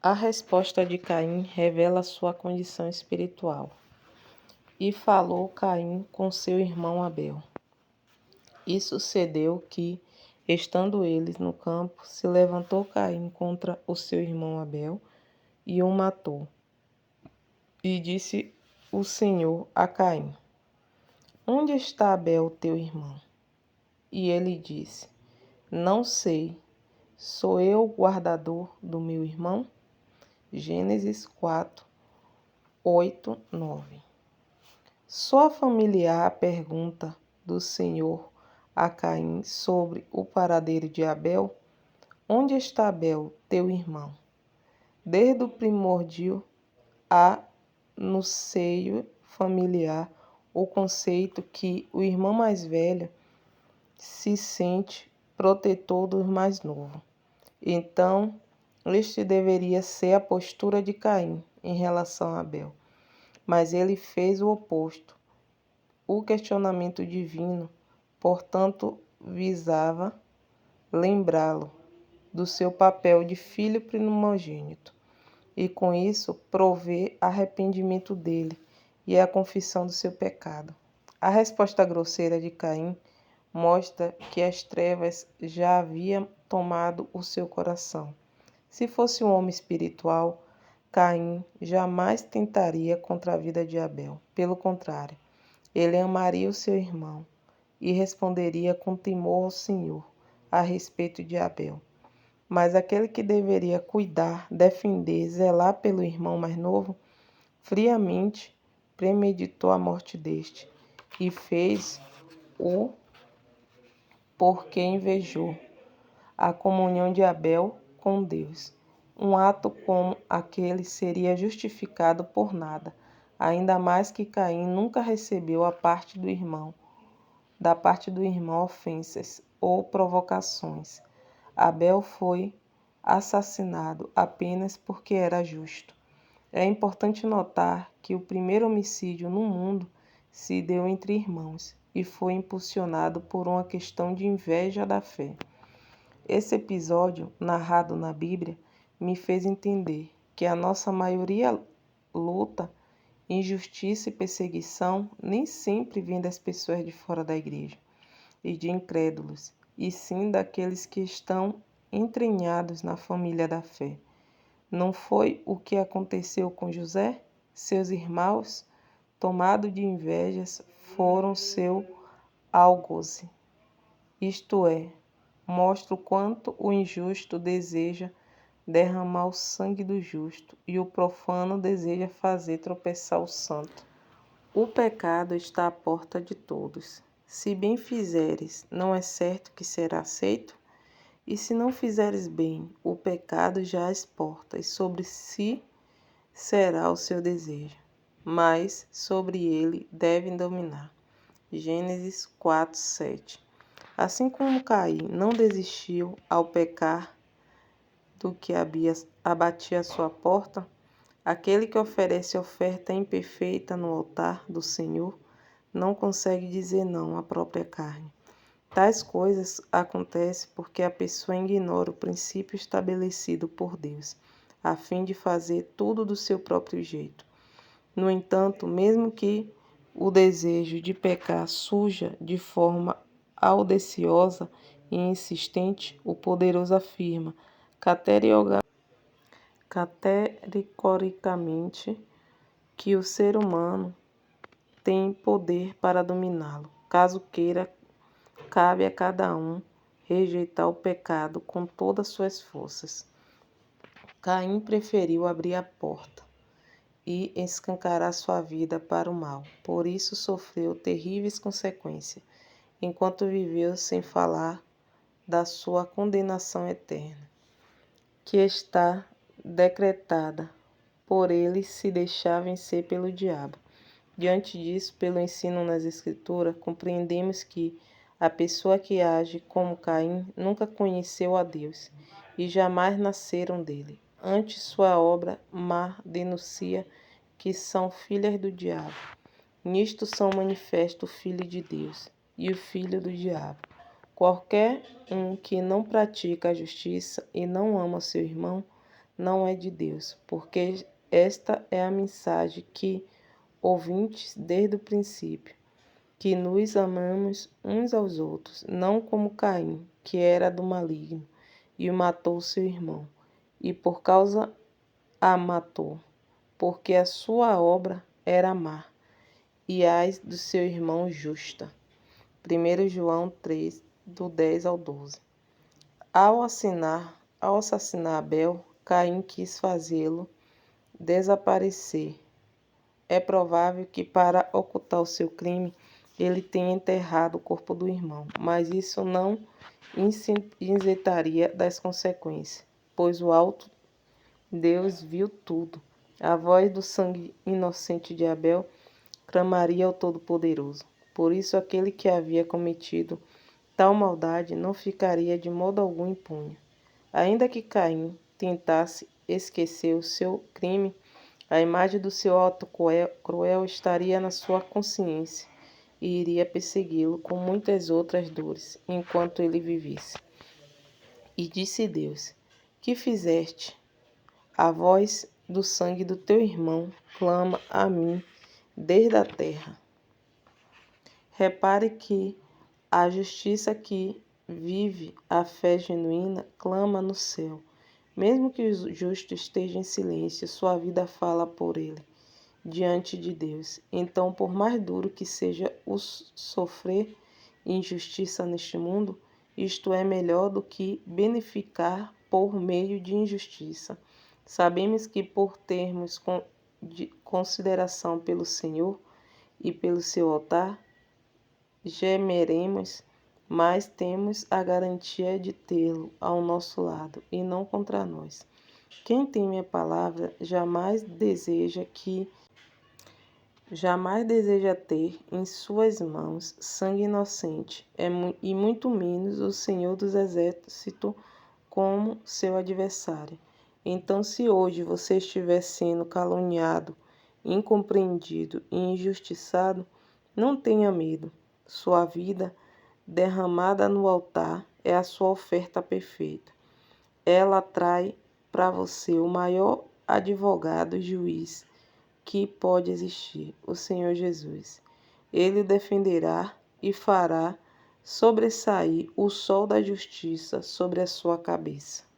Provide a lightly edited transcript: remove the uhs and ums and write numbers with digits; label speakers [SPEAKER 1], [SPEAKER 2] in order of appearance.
[SPEAKER 1] A resposta de Caim revela sua condição espiritual. E falou Caim com seu irmão Abel. E sucedeu que, estando eles no campo, se levantou Caim contra o seu irmão Abel e o matou. E disse o Senhor a Caim: Onde está Abel, teu irmão? E ele disse: Não sei. Sou eu o guardador do meu irmão? Gênesis 4, 8, 9. Soa familiar a pergunta do Senhor a Caim sobre o paradeiro de Abel? Onde está Abel, teu irmão? Desde o primórdio há no seio familiar o conceito que o irmão mais velho se sente protetor do mais novo. Então, este deveria ser a postura de Caim em relação a Abel. Mas ele fez o oposto. O questionamento divino, portanto, visava lembrá-lo do seu papel de filho primogênito e, com isso, prover arrependimento dele e a confissão do seu pecado. A resposta grosseira de Caim mostra que as trevas já haviam tomado o seu coração. Se fosse um homem espiritual, Caim jamais tentaria contra a vida de Abel. Pelo contrário, ele amaria o seu irmão e responderia com temor ao Senhor a respeito de Abel. Mas aquele que deveria cuidar, defender, zelar pelo irmão mais novo, friamente premeditou a morte deste e fez-o porque invejou a comunhão de Abel com Deus. Um ato como aquele seria justificado por nada, ainda mais que Caim nunca recebeu da parte do irmão ofensas ou provocações. Abel foi assassinado apenas porque era justo. É importante notar que o primeiro homicídio no mundo se deu entre irmãos e foi impulsionado por uma questão de inveja da fé. Esse episódio, narrado na Bíblia, me fez entender que a nossa maioria luta, injustiça e perseguição nem sempre vem das pessoas de fora da igreja e de incrédulos, e sim daqueles que estão entranhados na família da fé. Não foi o que aconteceu com José? Seus irmãos, tomados de invejas, foram seu algoze. Isto é, mostra o quanto o injusto deseja derramar o sangue do justo e o profano deseja fazer tropeçar o santo. O pecado está à porta de todos. Se bem fizeres, não é certo que será aceito? E se não fizeres bem, o pecado já às portas, sobre si será o seu desejo, mas sobre ele devem dominar. Gênesis 4, 7. Assim como Caim não desistiu ao pecar do que abatia a sua porta, aquele que oferece oferta imperfeita no altar do Senhor não consegue dizer não à própria carne. Tais coisas acontecem porque a pessoa ignora o princípio estabelecido por Deus, a fim de fazer tudo do seu próprio jeito. No entanto, mesmo que o desejo de pecar surja de forma audaciosa e insistente, o poderoso afirma categoricamente que o ser humano tem poder para dominá-lo. Caso queira, cabe a cada um rejeitar o pecado com todas as suas forças. Caim preferiu abrir a porta e escancarar sua vida para o mal. Por isso sofreu terríveis consequências, enquanto viveu, sem falar da sua condenação eterna, que está decretada por ele se deixar vencer pelo diabo. Diante disso, pelo ensino nas Escrituras, compreendemos que a pessoa que age como Caim nunca conheceu a Deus e jamais nasceram dele. Antes, sua obra má denuncia que são filhas do diabo. Nisto são manifestos o Filho de Deus e o filho do diabo. Qualquer um que não pratica a justiça e não ama seu irmão não é de Deus, porque esta é a mensagem que ouvintes desde o princípio, que nos amamos uns aos outros, não como Caim, que era do maligno, e matou seu irmão, e por causa a matou, porque a sua obra era má, e as do seu irmão justa. 1 João 3, do 10 ao 12. Ao assassinar Abel, Caim quis fazê-lo desaparecer. É provável que, para ocultar o seu crime, ele tenha enterrado o corpo do irmão, mas isso não isentaria das consequências, pois o alto Deus viu tudo. A voz do sangue inocente de Abel clamaria ao Todo-Poderoso. Por isso, aquele que havia cometido tal maldade não ficaria de modo algum impune. Ainda que Caim tentasse esquecer o seu crime, a imagem do seu ato cruel estaria na sua consciência e iria persegui-lo com muitas outras dores enquanto ele vivesse. E disse Deus: Que fizeste? A voz do sangue do teu irmão clama a mim desde a terra. Repare que a justiça que vive a fé genuína clama no céu. Mesmo que o justo esteja em silêncio, sua vida fala por ele, diante de Deus. Então, por mais duro que seja o sofrer injustiça neste mundo, isto é melhor do que beneficiar por meio de injustiça. Sabemos que por termos consideração pelo Senhor e pelo seu altar, gemeremos, mas temos a garantia de tê-lo ao nosso lado e não contra nós. Quem teme a palavra jamais deseja ter em suas mãos sangue inocente, e muito menos o Senhor dos Exércitos como seu adversário. Então, se hoje você estiver sendo caluniado, incompreendido e injustiçado, não tenha medo. Sua vida derramada no altar é a sua oferta perfeita. Ela atrai para você o maior advogado e juiz que pode existir, o Senhor Jesus. Ele o defenderá e fará sobressair o sol da justiça sobre a sua cabeça.